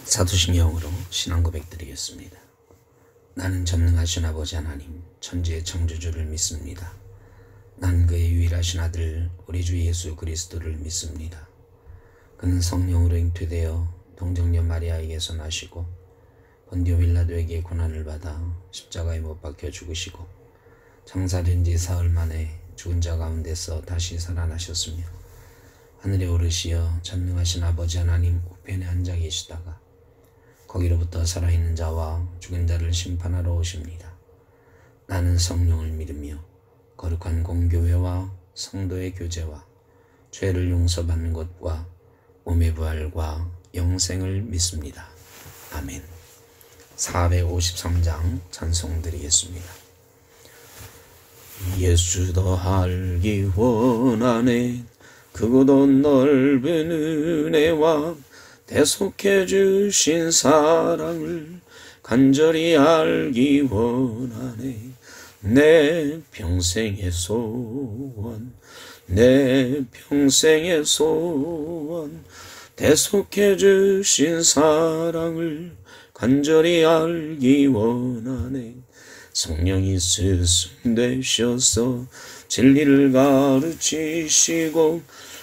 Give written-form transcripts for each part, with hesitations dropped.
사도신경으로 신앙 고백 드리겠습니다. 나는 전능하신 아버지 하나님 천지의 창조주를 믿습니다. 나는 그의 유일하신 아들 우리 주 예수 그리스도를 믿습니다. 그는 성령으로 잉태되어 동정녀 마리아에게서 나시고 본디오 빌라도에게 고난을 받아 십자가에 못 박혀 죽으시고 장사된 지 사흘 만에 죽은 자 가운데서 다시 살아나셨으며 하늘에 오르시어 전능하신 아버지 하나님 우편에 앉아 계시다가 거기로부터 살아있는 자와 죽은 자를 심판하러 오십니다. 나는 성령을 믿으며 거룩한 공교회와 성도의 교제와 죄를 용서받는 것과 몸의 부활과 영생을 믿습니다. 아멘. 453장 찬송 드리겠습니다. 예수 더 알기 원하네 크고도 넓은 은혜와 대속해 주신 사랑을 간절히 알기 원하네. 내 평생의 소원, 내 평생의 소원, 대속해 주신 사랑을 간절히 알기 원하네. 성령이 스승 되셔서 진리를 가르치시고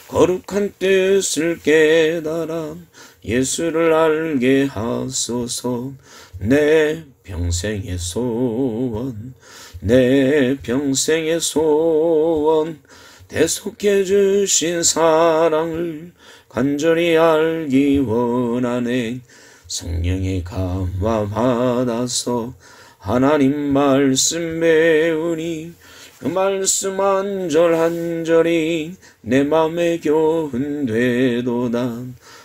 거룩한 뜻을 깨달아 예수를 알게 하소서. 내 평생의 소원, 내 평생의 소원, 대속해 주신 사랑을 간절히 알기 원하네. 성령의 감화 받아서 하나님 말씀 배우니 그 말씀 한 절 한 절이 내 맘에 교훈되도다.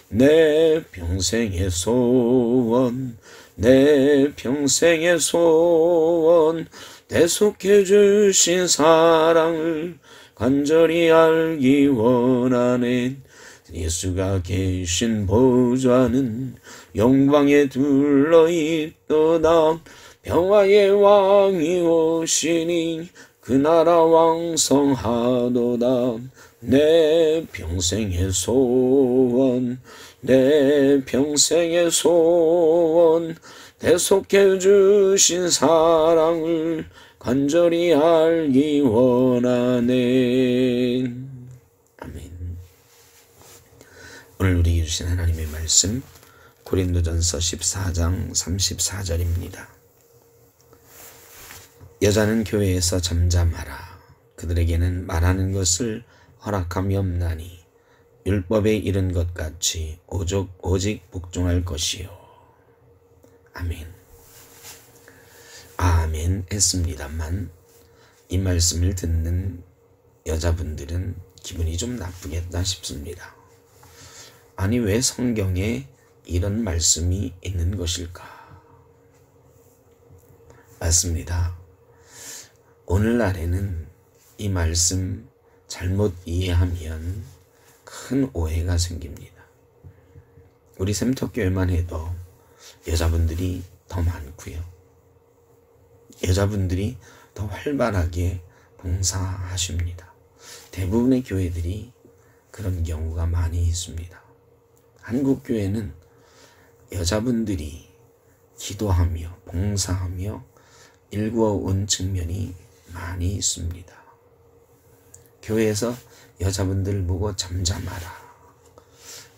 내 평생의 소원, 내 평생의 소원, 대속해 주신 사랑을 간절히 알기 원하네. 예수가 계신 보좌는 영광에 둘러있도다. 평화의 왕이 오시니 그 나라 왕성하도다. 내 평생의 소원, 내 평생의 소원, 대속해 주신 사랑을 간절히 알기 원하네. 아멘. 오늘 우리에게 주신 하나님의 말씀 고린도전서 14장 34절입니다. 여자는 교회에서 잠잠하라. 그들에게는 말하는 것을 허락함이 없나니 율법에 이른 것 같이 오직 복종할 것이요. 아멘. 아멘 했습니다만 이 말씀을 듣는 여자분들은 기분이 좀 나쁘겠다 싶습니다. 아니 왜 성경에 이런 말씀이 있는 것일까? 맞습니다. 오늘날에는 이 말씀 잘못 이해하면 큰 오해가 생깁니다. 우리 샘터교회만 해도 여자분들이 더 많고요. 여자분들이 더 활발하게 봉사하십니다. 대부분의 교회들이 그런 경우가 많이 있습니다. 한국 교회는 여자분들이 기도하며 봉사하며 일구어온 측면이 많이 있습니다. 교회에서 여자분들 보고 잠잠하라.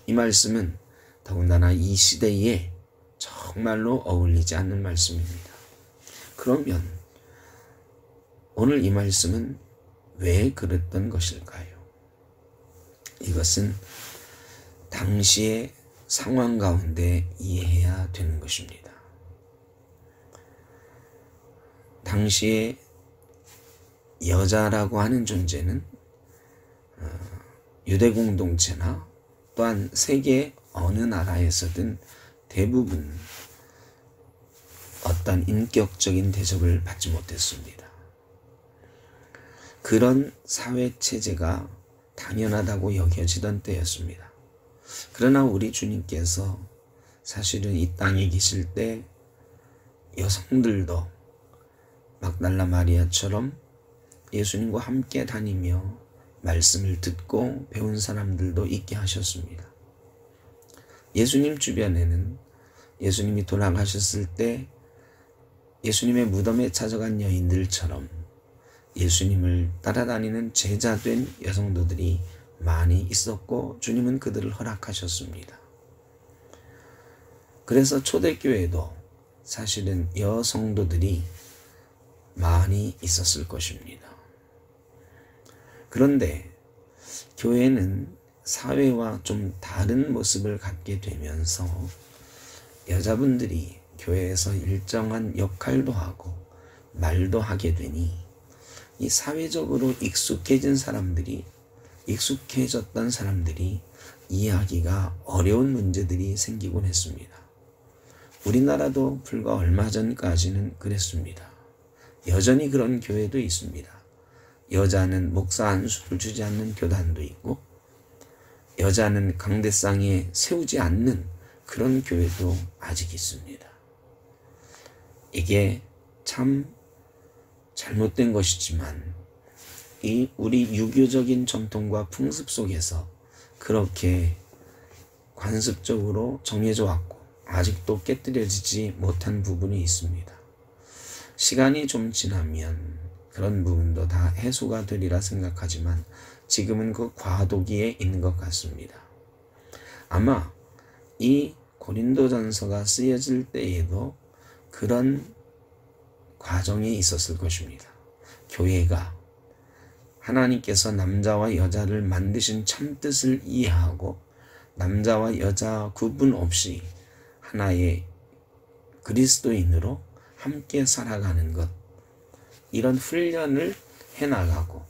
이 말씀은 더군다나 이 시대에 정말로 어울리지 않는 말씀입니다. 그러면 오늘 이 말씀은 왜 그랬던 것일까요? 이것은 당시의 상황 가운데 이해해야 되는 것입니다. 당시에 여자라고 하는 존재는 유대 공동체나 또한 세계 어느 나라에서든 대부분 어떤 인격적인 대접을 받지 못했습니다. 그런 사회체제가 당연하다고 여겨지던 때였습니다. 그러나 우리 주님께서 사실은 이 땅에 계실 때 여성들도 막달라 마리아처럼 예수님과 함께 다니며 말씀을 듣고 배운 사람들도 있게 하셨습니다. 예수님 주변에는 예수님이 돌아가셨을 때 예수님의 무덤에 찾아간 여인들처럼 예수님을 따라다니는 제자된 여성도들이 많이 있었고 주님은 그들을 허락하셨습니다. 그래서 초대교회도 사실은 여성도들이 많이 있었을 것입니다. 그런데 교회는 사회와 좀 다른 모습을 갖게 되면서 여자분들이 교회에서 일정한 역할도 하고 말도 하게 되니 이 사회적으로 익숙해졌던 사람들이 이해하기가 어려운 문제들이 생기곤 했습니다. 우리나라도 불과 얼마 전까지는 그랬습니다. 여전히 그런 교회도 있습니다. 여자는 목사 안수를 주지 않는 교단도 있고 여자는 강대상에 세우지 않는 그런 교회도 아직 있습니다. 이게 참 잘못된 것이지만 이 우리 유교적인 전통과 풍습 속에서 그렇게 관습적으로 정해져 왔고 아직도 깨뜨려지지 못한 부분이 있습니다. 시간이 좀 지나면 그런 부분도 다 해소가 되리라 생각하지만 지금은 그 과도기에 있는 것 같습니다. 아마 이 고린도전서가 쓰여질 때에도 그런 과정이 있었을 것입니다. 교회가 하나님께서 남자와 여자를 만드신 참뜻을 이해하고 남자와 여자 구분 없이 하나의 그리스도인으로 함께 살아가는 것, 이런 훈련을 해나가고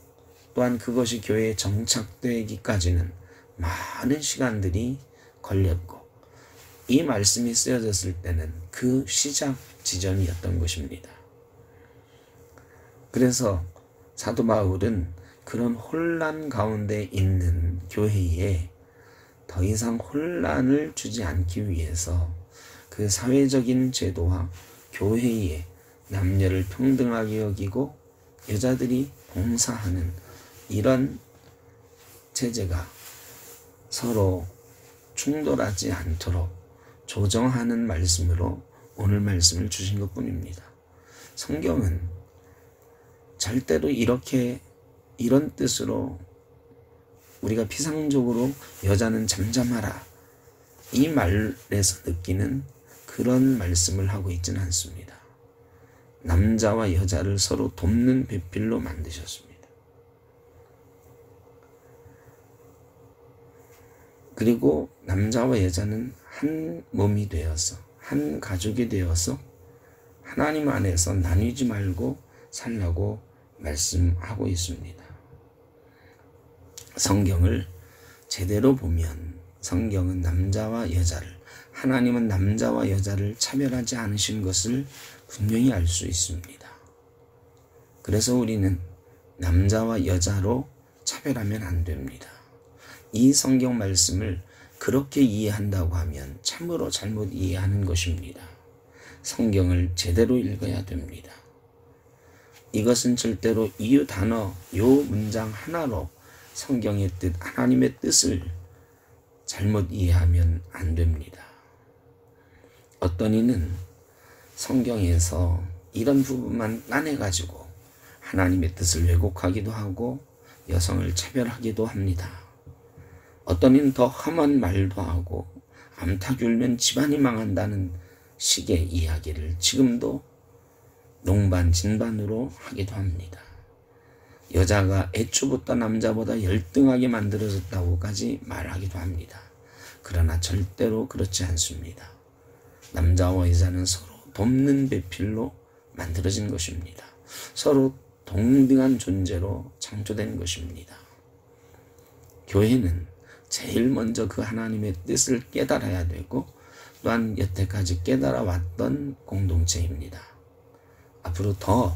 또한 그것이 교회에 정착되기까지는 많은 시간들이 걸렸고 이 말씀이 쓰여졌을 때는 그 시작 지점이었던 것입니다. 그래서 사도 바울은 그런 혼란 가운데 있는 교회에 더 이상 혼란을 주지 않기 위해서 그 사회적인 제도와 교회의 남녀를 평등하게 여기고 여자들이 봉사하는 이런 체제가 서로 충돌하지 않도록 조정하는 말씀으로 오늘 말씀을 주신 것뿐입니다. 성경은 절대로 이런 뜻으로 우리가 피상적으로 여자는 잠잠하라 이 말에서 느끼는 그런 말씀을 하고 있지는 않습니다. 남자와 여자를 서로 돕는 배필로 만드셨습니다. 그리고 남자와 여자는 한 몸이 되어서 한 가족이 되어서 하나님 안에서 나뉘지 말고 살라고 말씀하고 있습니다. 성경을 제대로 보면 성경은 남자와 여자를, 하나님은 남자와 여자를 차별하지 않으신 것을 분명히 알 수 있습니다. 그래서 우리는 남자와 여자로 차별하면 안 됩니다. 이 성경 말씀을 그렇게 이해한다고 하면 참으로 잘못 이해하는 것입니다. 성경을 제대로 읽어야 됩니다. 이것은 절대로 이 단어, 요 문장 하나로 성경의 뜻, 하나님의 뜻을 잘못 이해하면 안 됩니다. 어떤 이는 성경에서 이런 부분만 따내가지고 하나님의 뜻을 왜곡하기도 하고 여성을 차별하기도 합니다. 어떤 이는 더 험한 말도 하고 암탉 울면 집안이 망한다는 식의 이야기를 지금도 농반 진반으로 하기도 합니다. 여자가 애초부터 남자보다 열등하게 만들어졌다고까지 말하기도 합니다. 그러나 절대로 그렇지 않습니다. 남자와 여자는 서로 돕는 배필로 만들어진 것입니다. 서로 동등한 존재로 창조된 것입니다. 교회는 제일 먼저 그 하나님의 뜻을 깨달아야 되고 또한 여태까지 깨달아왔던 공동체입니다. 앞으로 더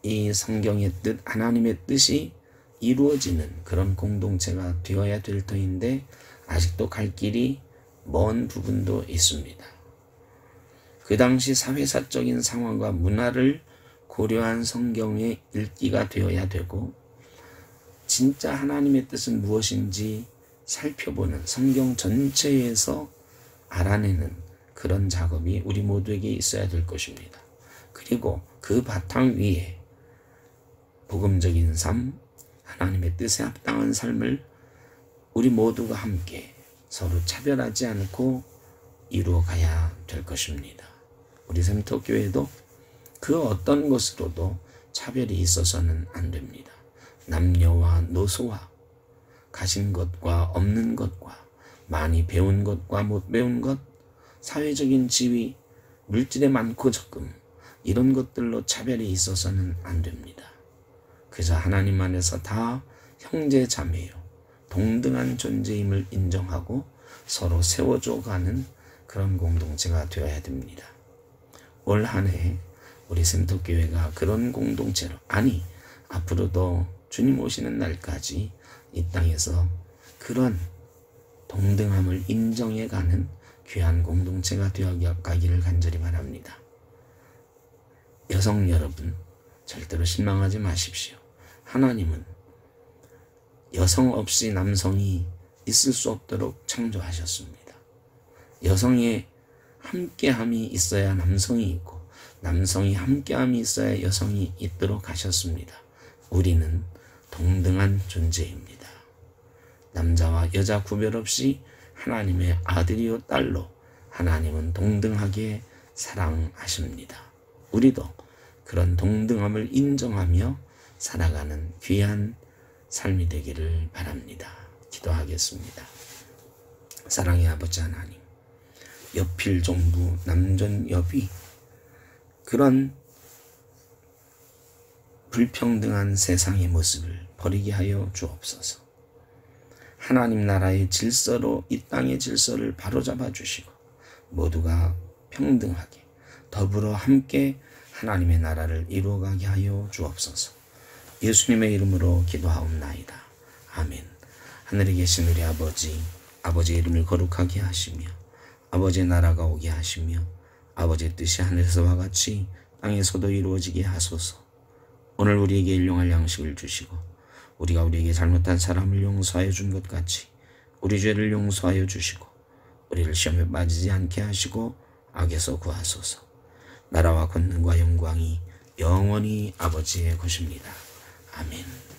이 성경의 뜻, 하나님의 뜻이 이루어지는 그런 공동체가 되어야 될 터인데 아직도 갈 길이 먼 부분도 있습니다. 그 당시 사회사적인 상황과 문화를 고려한 성경의 읽기가 되어야 되고 진짜 하나님의 뜻은 무엇인지 살펴보는 성경 전체에서 알아내는 그런 작업이 우리 모두에게 있어야 될 것입니다. 그리고 그 바탕 위에 복음적인 삶, 하나님의 뜻에 합당한 삶을 우리 모두가 함께 서로 차별하지 않고 이루어가야 될 것입니다. 우리 샘터교회도 그 어떤 것으로도 차별이 있어서는 안 됩니다. 남녀와 노소와 가진 것과 없는 것과 많이 배운 것과 못 배운 것, 사회적인 지위, 물질의 많고 적음, 이런 것들로 차별이 있어서는 안 됩니다. 그저 하나님 안에서 다 형제 자매요, 동등한 존재임을 인정하고 서로 세워줘 가는 그런 공동체가 되어야 됩니다. 올 한 해 우리 샘터교회가 그런 공동체로, 아니 앞으로도 주님 오시는 날까지 이 땅에서 그런 동등함을 인정해가는 귀한 공동체가 되어가기를 간절히 바랍니다. 여성 여러분, 절대로 실망하지 마십시오. 하나님은 여성 없이 남성이 있을 수 없도록 창조하셨습니다. 여성의 함께함이 있어야 남성이 있고, 남성이 함께함이 있어야 여성이 있도록 하셨습니다. 우리는 동등한 존재입니다. 남자와 여자 구별 없이 하나님의 아들이요 딸로 하나님은 동등하게 사랑하십니다. 우리도 그런 동등함을 인정하며 살아가는 귀한 삶이 되기를 바랍니다. 기도하겠습니다. 사랑의 아버지 하나님, 여필종부 남존여비, 그런 불평등한 세상의 모습을 버리게 하여 주옵소서. 하나님 나라의 질서로 이 땅의 질서를 바로잡아 주시고 모두가 평등하게 더불어 함께 하나님의 나라를 이루어가게 하여 주옵소서. 예수님의 이름으로 기도하옵나이다. 아멘. 하늘에 계신 우리 아버지, 아버지의 이름을 거룩하게 하시며 아버지의 나라가 오게 하시며 아버지의 뜻이 하늘에서와 같이 땅에서도 이루어지게 하소서. 오늘 우리에게 일용할 양식을 주시고 우리가 우리에게 잘못한 사람을 용서하여 준 것 같이 우리 죄를 용서하여 주시고 우리를 시험에 빠지지 않게 하시고 악에서 구하소서. 나라와 권능과 영광이 영원히 아버지의 것입니다. 아멘.